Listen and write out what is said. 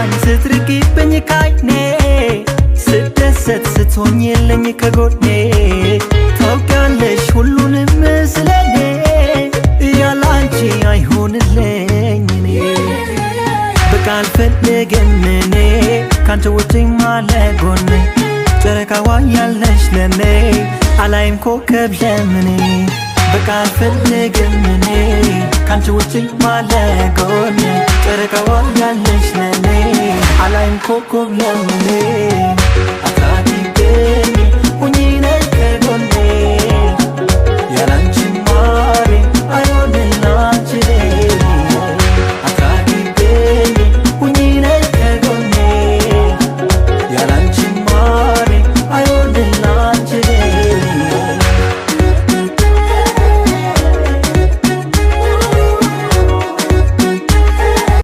ስትከፋኝ ስትርቂብኝ ካይኔ ስደሰት ስትሆኝልኝ ከጎኔ ታውቂያለሽ ሁሉንም ስለኔ ያላንቺ አይሆንልኝ እኔ በቃ አልፈልግም እኔ ካንቺ ውጪ ማለጎኔ ጨረቃዋ ያለሽ ለኔ አላይም ኮከብ ለምኔ በቃ አልፈልግም እኔ ካንቺ ውጪ ማለጎኔ ጨረቃዋ ያለሽ ለኔ አላይም ኮከብ ለምኔ